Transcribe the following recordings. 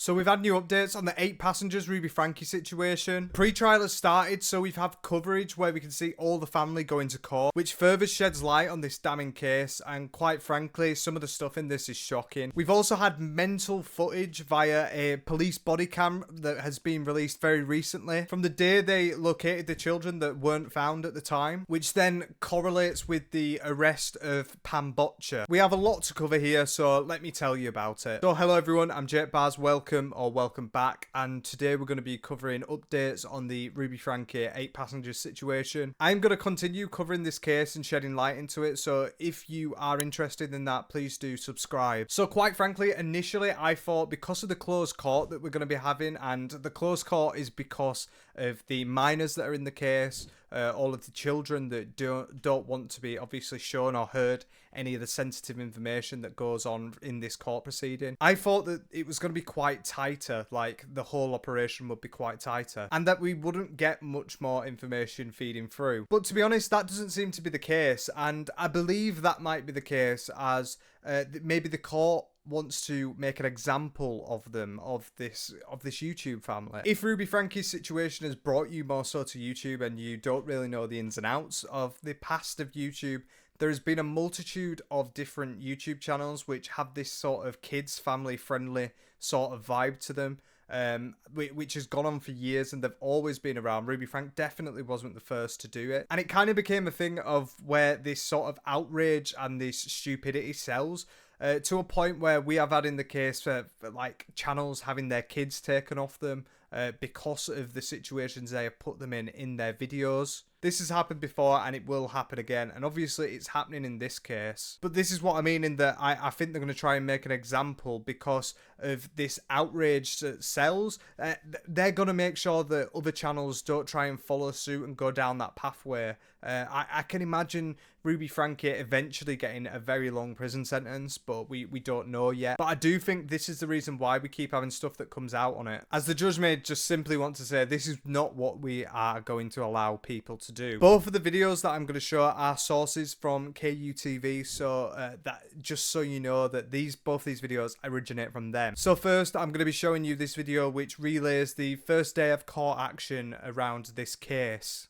So we've had new updates on the 8 Passengers Ruby Franke situation. Pre-trial has started, so we've had coverage where we can see all the family going to court, which further sheds light on this damning case, and quite frankly, some of the stuff in this is shocking. We've also had mental footage via a police body cam that has been released very recently from the day they located the children that weren't found at the time, which then correlates with the arrest of Pam Bodtcher. We have a lot to cover here, so let me tell you about it. So hello everyone, I'm Jake Baz, welcome back, and today we're going to be covering updates on the Ruby Franke 8 Passengers situation. I'm going to continue covering this case and shedding light into it, so if you are interested in that, please do subscribe. So quite frankly, initially I thought because of the closed court that we're going to be having, and the closed court is because of the minors that are in the case, all of the children that don't want to be obviously shown or heard any of the sensitive information that goes on in this court proceeding. I thought that it was going to be quite tighter, like the whole operation would be quite tighter, and that we wouldn't get much more information feeding through. But to be honest, that doesn't seem to be the case, and I believe that might be the case as maybe the court wants to make an example of them, of this YouTube family. If Ruby Franke's situation has brought you more so to YouTube and you don't really know the ins and outs of the past of YouTube, there has been a multitude of different YouTube channels which have this sort of kids family friendly sort of vibe to them, which has gone on for years, and they've always been around. Ruby Franke definitely wasn't the first to do it, and it kind of became a thing of where this sort of outrage and this stupidity sells, to a point where we have had in the case for like channels having their kids taken off them because of the situations they have put them in their videos. This has happened before and it will happen again, and obviously it's happening in this case. But this is what I mean in that I think they're going to try and make an example because of this outrage that sells. They're going to make sure that other channels don't try and follow suit and go down that pathway. I can imagine Ruby Franke eventually getting a very long prison sentence, but we don't know yet. But I do think this is the reason why we keep having stuff that comes out on it, as the judge may just simply want to say this is not what we are going to allow people to do. Both of the videos that I'm going to show are sources from KUTV, so that just so you know that both these videos originate from them. So first, I'm going to be showing you this video which relays the first day of court action around this case.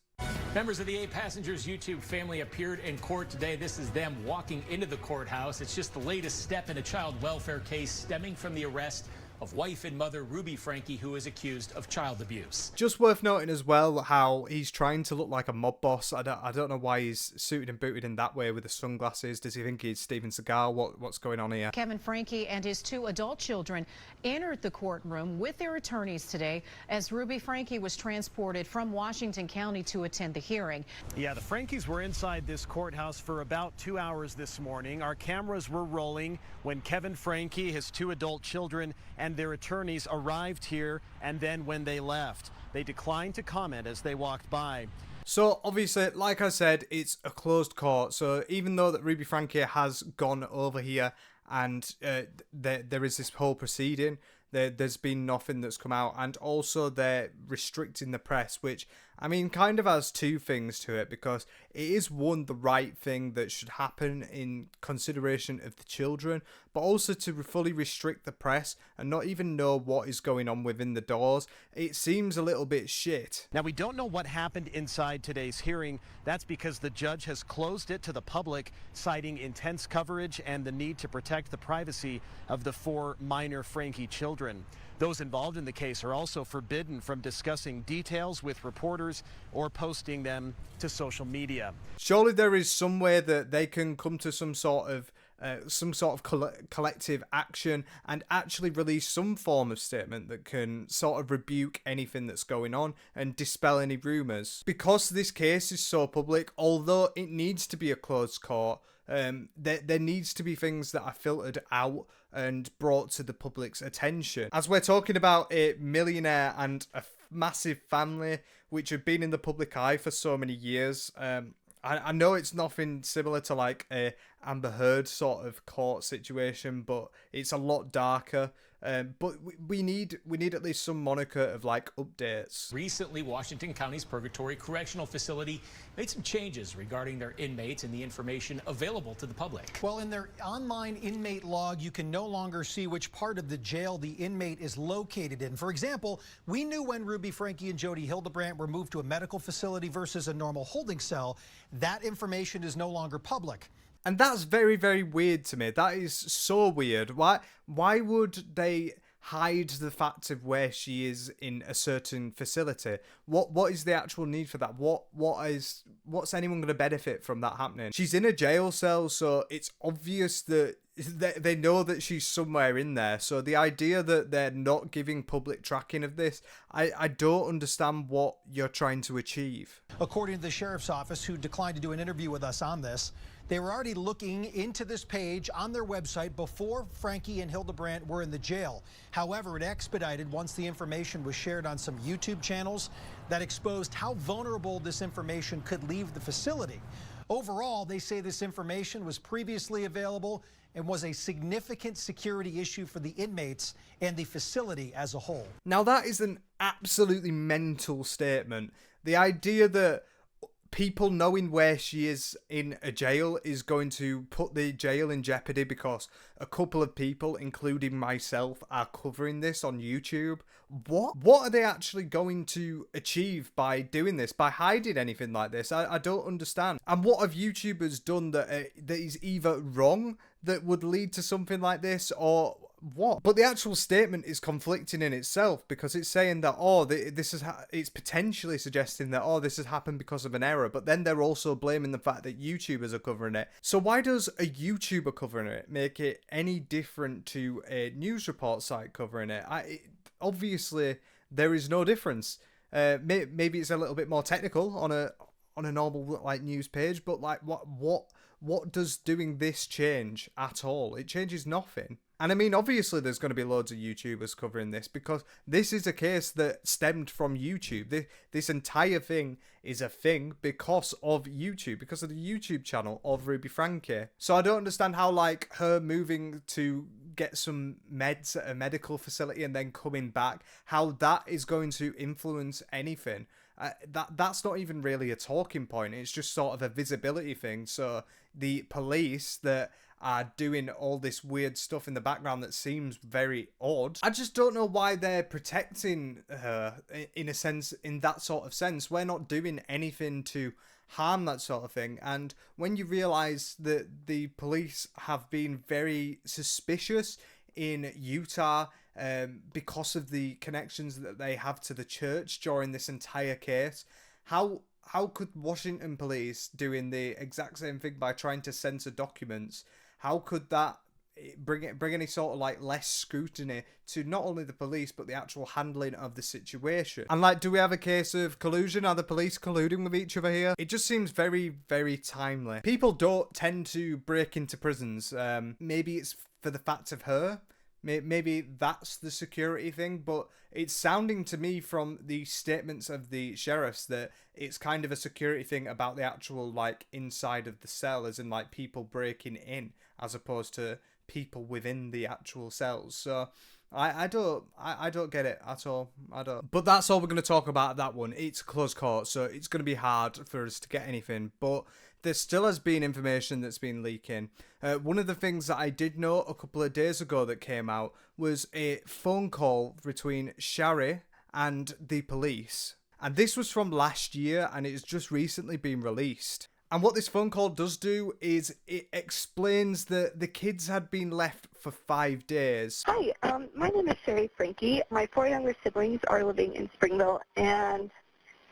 Members of the 8 Passengers YouTube family appeared in court today. This is them walking into the courthouse. It's just the latest step in a child welfare case stemming from the arrest of wife and mother Ruby Franke, who is accused of child abuse. Just worth noting as well how he's trying to look like a mob boss. I don't know why he's suited and booted in that way with the sunglasses. Does he think he's Steven Seagal? What's going on here? Kevin Franke and his 2 adult children entered the courtroom with their attorneys today as Ruby Franke was transported from Washington County to attend the hearing. Yeah, the Frankes were inside this courthouse for about 2 hours this morning. Our cameras were rolling when Kevin Franke, his 2 adult children, and their attorneys arrived here, and then when they left. They declined to comment as they walked by. So obviously, like I said, it's a closed court. So even though that Ruby Franke has gone over here and there is this whole proceeding, there's been nothing that's come out, and also they're restricting the press, which I mean kind of has two things to it, because it is one, the right thing that should happen in consideration of the children, but also to fully restrict the press and not even know what is going on within the doors. It seems a little bit shit. Now, we don't know what happened inside today's hearing. That's because the judge has closed it to the public, citing intense coverage and the need to protect the privacy of the 4 minor Franke children. Those involved in the case are also forbidden from discussing details with reporters or posting them to social media. Surely there is some way that they can come to some sort of collective action and actually release some form of statement that can sort of rebuke anything that's going on and dispel any rumours. Because this case is so public, although it needs to be a closed court, there needs to be things that are filtered out and brought to the public's attention. As we're talking about a millionaire and a massive family which have been in the public eye for so many years, I know it's nothing similar to like a Amber Heard sort of court situation, but it's a lot darker. But we need at least some moniker of like updates. Recently, Washington County's Purgatory Correctional Facility made some changes regarding their inmates and the information available to the public. Well, in their online inmate log, you can no longer see which part of the jail the inmate is located in. For example, we knew when Ruby Franke and Jodi Hildebrandt were moved to a medical facility versus a normal holding cell. That information is no longer public. And that's very, very weird to me. That is so weird. Why would they hide the fact of where she is in a certain facility? What is the actual need for that? What's anyone going to benefit from that happening? She's in a jail cell, so it's obvious that they know that she's somewhere in there. So the idea that they're not giving public tracking of this, I don't understand what you're trying to achieve. According to the sheriff's office, who declined to do an interview with us on this, they were already looking into this page on their website before Franke and Hildebrandt were in the jail. However, it expedited once the information was shared on some YouTube channels that exposed how vulnerable this information could leave the facility. Overall, they say this information was previously available and was a significant security issue for the inmates and the facility as a whole. Now, that is an absolutely mental statement. The idea that people knowing where she is in a jail is going to put the jail in jeopardy because a couple of people, including myself, are covering this on YouTube. What are they actually going to achieve by doing this, by hiding anything like this? I don't understand. And what have YouTubers done that is either wrong that would lead to something like this, or what? But the actual statement is conflicting in itself, because it's saying that, it's potentially suggesting that, this has happened because of an error, but then they're also blaming the fact that YouTubers are covering it. So why does a YouTuber covering it make it any different to a news report site covering it? Obviously, there is no difference. Maybe it's a little bit more technical on a normal like news page, but like what does doing this change at all? It changes nothing. And I mean, obviously there's going to be loads of YouTubers covering this because this is a case that stemmed from YouTube. This entire thing is a thing because of YouTube, because of the YouTube channel of Ruby Franke. So I don't understand how like her moving to get some meds at a medical facility and then coming back, how that is going to influence anything. That's not even really a talking point. It's just sort of a visibility thing. So the police that are doing all this weird stuff in the background that seems very odd, I just don't know why they're protecting her in a sense, in that sort of sense. We're not doing anything to harm that sort of thing. And when you realise that the police have been very suspicious in Utah because of the connections that they have to the church during this entire case, how could Washington police doing the exact same thing by trying to censor documents, how could that bring any sort of like less scrutiny to not only the police but the actual handling of the situation? And like, do we have a case of collusion? Are the police colluding with each other here? It just seems very, very timely. People don't tend to break into prisons. Maybe it's for the fact of her. Maybe that's the security thing, but it's sounding to me from the statements of the sheriffs that it's kind of a security thing about the actual like inside of the cell, as in like people breaking in, as opposed to people within the actual cells. So I don't get it at all. I don't. But that's all we're going to talk about that one. It's close court, so it's going to be hard for us to get anything, but there still has been information that's been leaking. One of the things that I did know a couple of days ago that came out was a phone call between Shari and the police. And this was from last year, and it's just recently been released. And what this phone call does do is it explains that the kids had been left for 5 days. Hi, my name is Shari Franke. My 4 younger siblings are living in Springville, and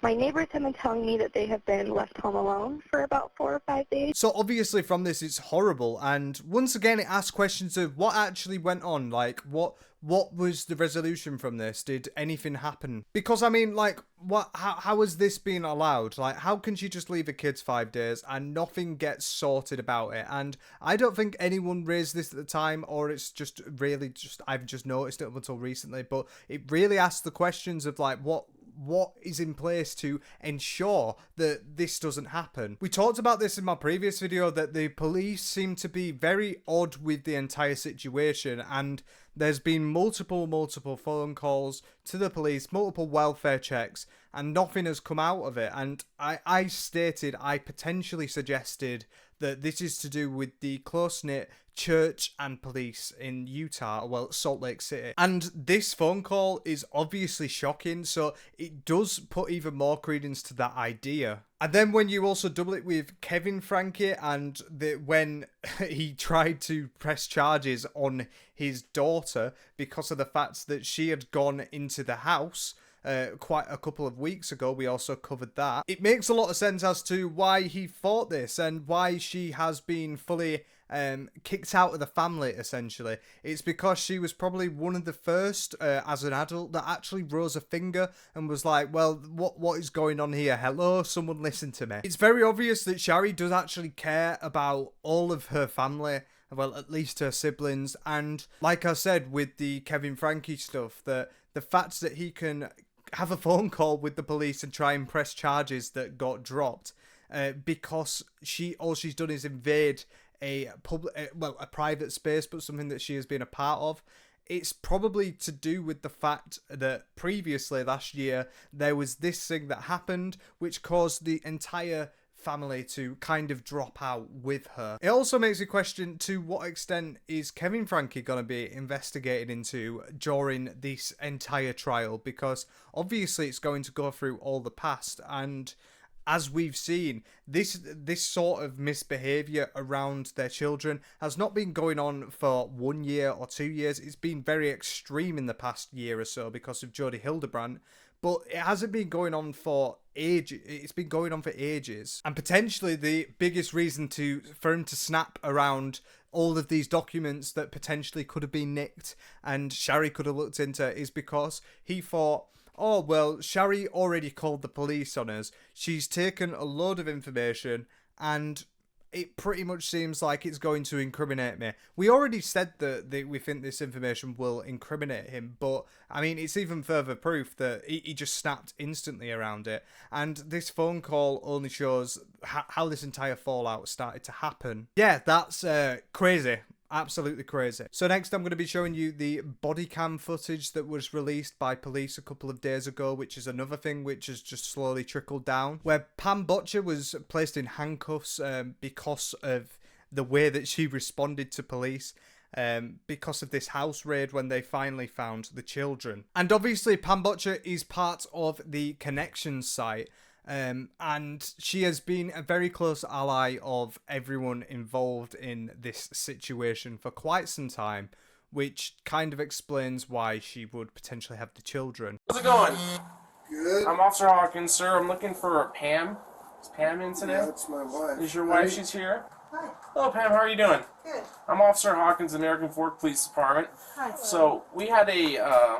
my neighbors have been telling me that they have been left home alone for about 4 or 5 days. So obviously from this it's horrible, and once again it asks questions of what actually went on. Like, what was the resolution from this? Did anything happen? Because I mean, like, how has this been allowed? Like, how can she just leave the kids 5 days and nothing gets sorted about it? And I don't think anyone raised this at the time, or it's just really just I've just noticed it up until recently, but it really asks the questions of like, what is in place to ensure that this doesn't happen. We talked about this in my previous video, that the police seem to be very odd with the entire situation, and there's been multiple phone calls to the police, multiple welfare checks, and nothing has come out of it. And I stated, I potentially suggested that this is to do with the close-knit church and police in Utah, well, Salt Lake City. And this phone call is obviously shocking, so it does put even more credence to that idea. And then when you also double it with Kevin Franke, and when he tried to press charges on his daughter because of the fact that she had gone into the house quite a couple of weeks ago, we also covered that. It makes a lot of sense as to why he fought this and why she has been fully kicked out of the family, essentially. It's because she was probably one of the first as an adult that actually rose a finger and was like, well, what is going on here? Hello, someone listen to me. It's very obvious that Shari does actually care about all of her family, well, at least her siblings. And like I said with the Kevin Franke stuff, the fact that he can have a phone call with the police and try and press charges that got dropped because all she's done is invade a private space, but something that she has been a part of. It's probably to do with the fact that previously last year there was this thing that happened which caused the entire family to kind of drop out with her. It also makes me question, to what extent is Kevin Franke going to be investigated into during this entire trial, because obviously it's going to go through all the past, and as we've seen, this sort of misbehaviour around their children has not been going on for 1 year or 2 years. It's been very extreme in the past year or so because of Jodi Hildebrandt, but it hasn't been going on for ages. It's been going on for ages. And potentially the biggest reason for him to snap around all of these documents that potentially could have been nicked and Shari could have looked into is because he thought, oh, well, Shari already called the police on us. She's taken a load of information and it pretty much seems like it's going to incriminate me. We already said that we think this information will incriminate him, but I mean, it's even further proof that he just snapped instantly around it. And this phone call only shows how this entire fallout started to happen. Yeah, that's crazy. Absolutely crazy. So next I'm going to be showing you the body cam footage that was released by police a couple of days ago, which is another thing which has just slowly trickled down, where Pam Bodtcher was placed in handcuffs because of the way that she responded to police, because of this house raid when they finally found the children. And obviously Pam Bodtcher is part of the Connections site, and she has been a very close ally of everyone involved in this situation for quite some time, which kind of explains why she would potentially have the children. How's it going? Good. I'm Officer Hawkins, sir. I'm looking for Pam. Is Pam in today? Yeah, that's my wife. Is your wife? She's here? Hi. Hello, Pam. How are you doing? Good. I'm Officer Hawkins, American Fork Police Department. Hi. So, we had a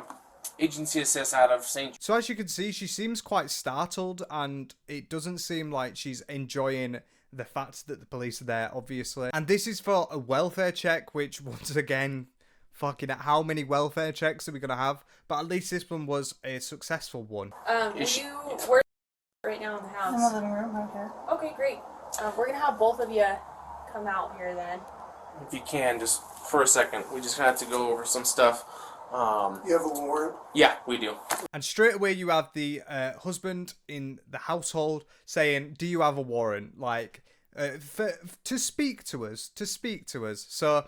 agency assist out of St. So as you can see, she seems quite startled, and it doesn't seem like she's enjoying the fact that the police are there, obviously. And this is for a welfare check, which, once again, fucking how many welfare checks are we going to have? But at least this one was a successful one. We're right now in the house. In the living room, right here. Okay, great. We're gonna have both of you come out here then. If you can, just for a second. We just have to go over some stuff. You have a warrant? Yeah, we do. And straight away you have the husband in the household saying, do you have a warrant? Like, to speak to us. So,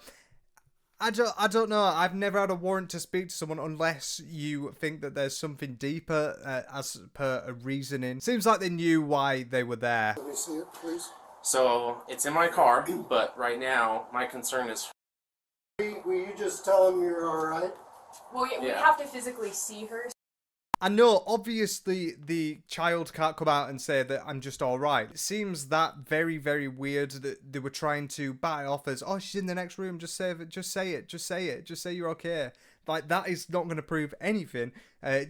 I don't know. I've never had a warrant to speak to someone unless you think that there's something deeper as per a reasoning. Seems like they knew why they were there. Let me see it, please. So, it's in my car, but right now, my concern is... Will you just tell him you're alright? Well, we have to physically see her. I know, obviously, the child can't come out and say that I'm just alright. It seems that very, very weird that they were trying to bat it off as, oh, she's in the next room, just say you're okay. Like, that is not going to prove anything.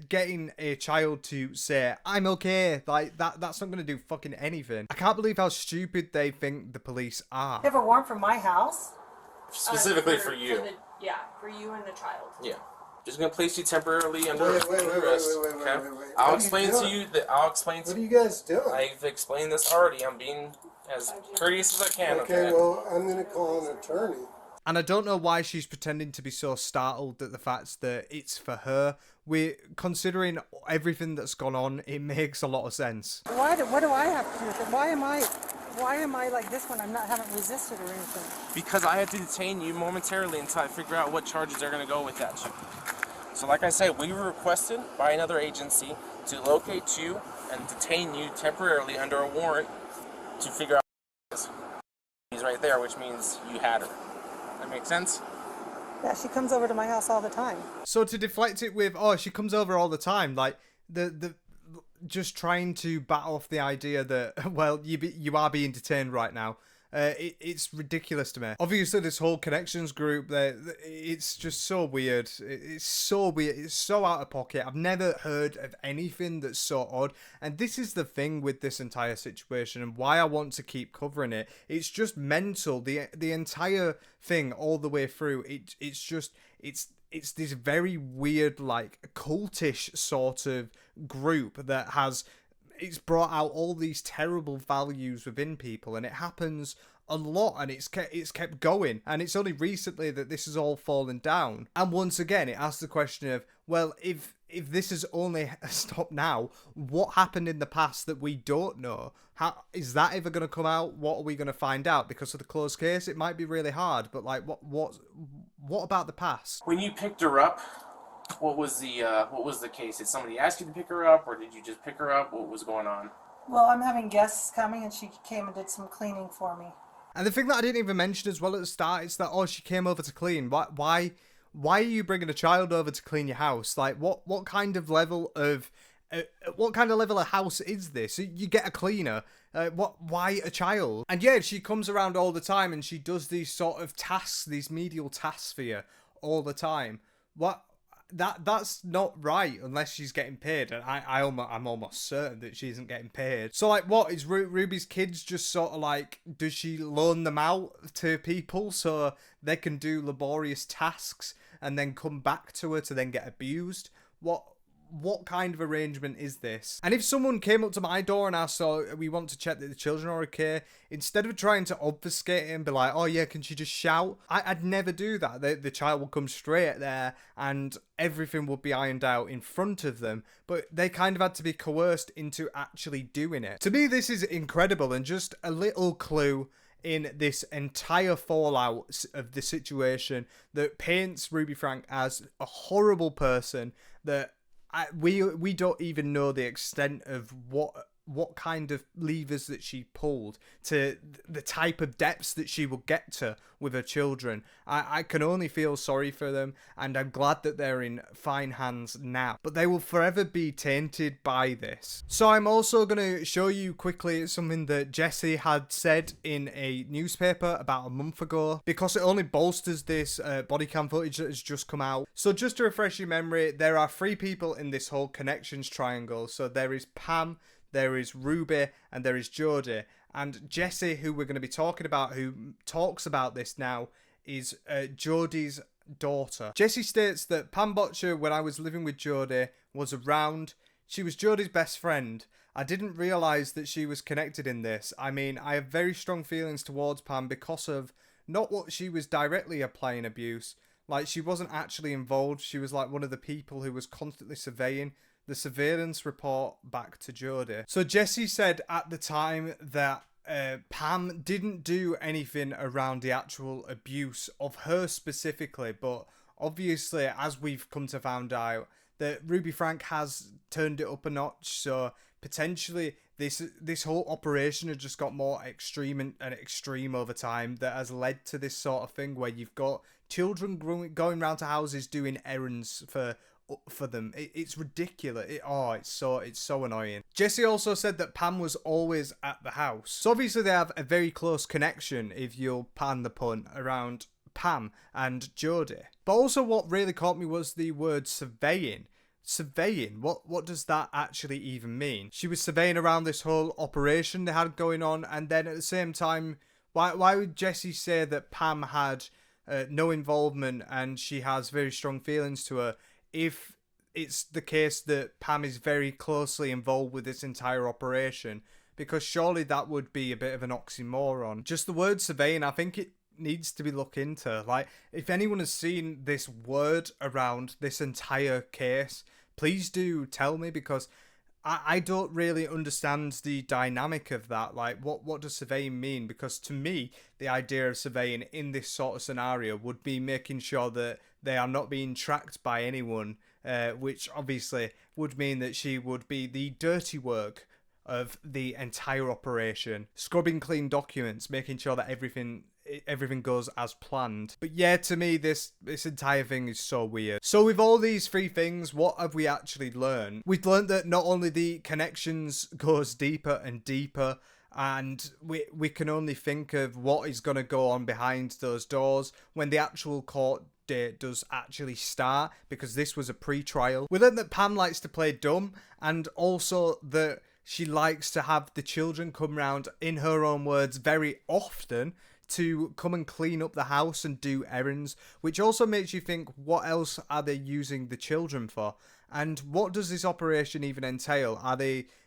Getting a child to say, I'm okay, like, that's not going to do fucking anything. I can't believe how stupid they think the police are. You have a warrant from my house? Specifically for you. For you and the child. Yeah. Just gonna place you temporarily under Wait, arrest. Okay? I'll explain to you that. I'll explain to What are you guys doing? I've explained this already. I'm being as courteous as I can. Okay, well, I'm gonna call an attorney. And I don't know why she's pretending to be so startled at the fact that it's for her. We're considering everything that's gone on. It makes a lot of sense. What do I have to do with it? Why am I like this when haven't resisted or anything? Because I have to detain you momentarily until I figure out what charges are gonna go with that. So like I said, we were requested by another agency to locate you and detain you temporarily under a warrant to figure out what it is. He's right there, which means you had her. That makes sense? Yeah, she comes over to my house all the time. So to deflect it with, oh, she comes over all the time, like the just trying to bat off the idea that, well, you are being detained right now. It's ridiculous to me. Obviously, this whole connections group, it's just so weird. It's so weird. It's so out of pocket. I've never heard of anything that's so odd. And this is the thing with this entire situation and why I want to keep covering it. It's just mental. The entire thing all the way through. It's this very weird, like cultish sort of group that has. It's brought out all these terrible values within people, and it happens a lot, and it's kept going, and it's only recently that this has all fallen down. And once again, it asks the question of, well, if this is only stopped now, what happened in the past that we don't know? How is that ever going to come out? What are we going to find out? Because of the closed case, it might be really hard, but like, what about the past? When you picked her up, what was the case? Did somebody ask you to pick her up, or did you just pick her up? What was going on? Well, I'm having guests coming, and she came and did some cleaning for me. And the thing that I didn't even mention as well at the start is that, oh, she came over to clean. Why are you bringing a child over to clean your house? Like, what kind of level of house is this? You get a cleaner. Why a child? And yeah, she comes around all the time and she does these sort of tasks, these menial tasks for you all the time. That's not right unless she's getting paid, and I'm almost certain that she isn't getting paid. So like, what is Ruby's kids just sort of like? Does she loan them out to people so they can do laborious tasks and then come back to her to then get abused? What kind of arrangement is this? And if someone came up to my door and asked, oh, we want to check that the children are okay, instead of trying to obfuscate it and be like, oh yeah, can she just shout? I'd never do that. The child will come straight there and everything will be ironed out in front of them. But they kind of had to be coerced into actually doing it. To me, this is incredible and just a little clue in this entire fallout of the situation that paints Ruby Franke as a horrible person that we don't even know the extent of what kind of levers that she pulled to the type of depths that she will get to with her children. I can only feel sorry for them, and I'm glad that they're in fine hands now. But they will forever be tainted by this. So I'm also going to show you quickly something that Jessi had said in a newspaper about a month ago, because it only bolsters this body cam footage that has just come out. So just to refresh your memory, there are 3 people in this whole connections triangle. So there is Pam, there is Ruby, and there is Jodi. And Jessi, who we're going to be talking about, who talks about this now, is Jodi's daughter. Jessi states that Pam Bodtcher, when I was living with Jodi, was around. She was Jodi's best friend. I didn't realise that she was connected in this. I mean, I have very strong feelings towards Pam because of not what she was directly applying abuse. Like, she wasn't actually involved. She was like one of the people who was constantly surveying the surveillance report back to Jodi. So Jessi said at the time that Pam didn't do anything around the actual abuse of her specifically, but obviously, as we've come to find out, that Ruby Franke has turned it up a notch, so potentially this whole operation has just got more extreme and extreme over time, that has led to this sort of thing where you've got children going around to houses doing errands for them. It's ridiculous. It's so annoying. Jessi also said that Pam was always at the house. So obviously they have a very close connection, if you'll pan the pun, around Pam and Jodi. But also what really caught me was the word surveying. Surveying? What does that actually even mean? She was surveying around this whole operation they had going on, and then at the same time, why would Jessi say that Pam had no involvement and she has very strong feelings to her if it's the case that Pam is very closely involved with this entire operation, because surely that would be a bit of an oxymoron. Just the word surveying, I think it needs to be looked into. Like, if anyone has seen this word around this entire case, please do tell me, because I don't really understand the dynamic of that. Like, what does surveying mean? Because to me, the idea of surveying in this sort of scenario would be making sure that they are not being tracked by anyone, which obviously would mean that she would be the dirty work of the entire operation, scrubbing clean documents, making sure that everything goes as planned. But yeah, to me, this entire thing is so weird. So with all these three things, what have we actually learned? We've learned that not only the connections goes deeper and deeper, and we can only think of what is going to go on behind those doors when the actual court date does actually start, because this was a pre-trial. We learned that Pam likes to play dumb, and also that she likes to have the children come round, in her own words, very often, to come and clean up the house and do errands, which also makes you think, what else are they using the children for? And what does this operation even entail?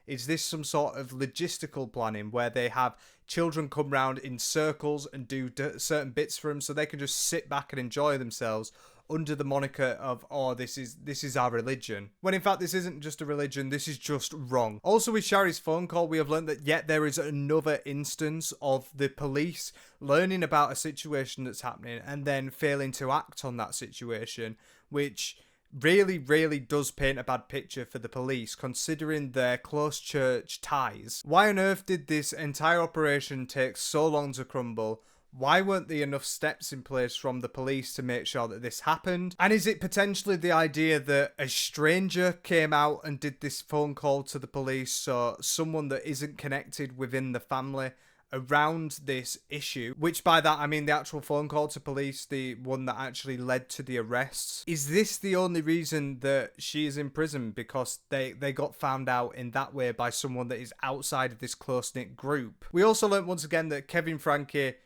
Is this some sort of logistical planning where they have children come round in circles and do certain bits for them so they can just sit back and enjoy themselves under the moniker of, oh, this is our religion, when in fact this isn't just a religion, this is just wrong. Also, with Shari's phone call, we have learned that yet there is another instance of the police learning about a situation that's happening and then failing to act on that situation, which really does paint a bad picture for the police, considering their close church ties. Why on earth did this entire operation take so long to crumble? Why weren't there enough steps in place from the police to make sure that this happened? And is it potentially the idea that a stranger came out and did this phone call to the police, so someone that isn't connected within the family around this issue, which by that I mean the actual phone call to police, the one that actually led to the arrests? Is this the only reason that she is in prison, because they got found out in that way by someone that is outside of this close-knit group? We also learned once again that Kevin Franke,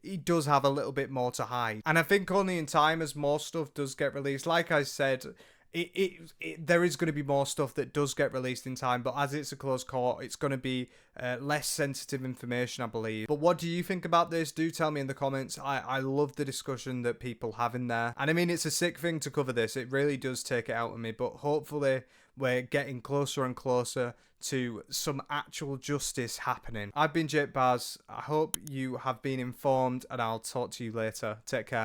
he does have a little bit more to hide, and I think only in time, as more stuff does get released. Like I said, there is going to be more stuff that does get released in time, but as it's a closed court, it's going to be less sensitive information, I believe. But what do you think about this? Do tell me in the comments. I love the discussion that people have in there, and I mean, it's a sick thing to cover this. It really does take it out of me, but hopefully we're getting closer and closer to some actual justice happening. I've been Jake Baz. I hope you have been informed, and I'll talk to you later. Take care.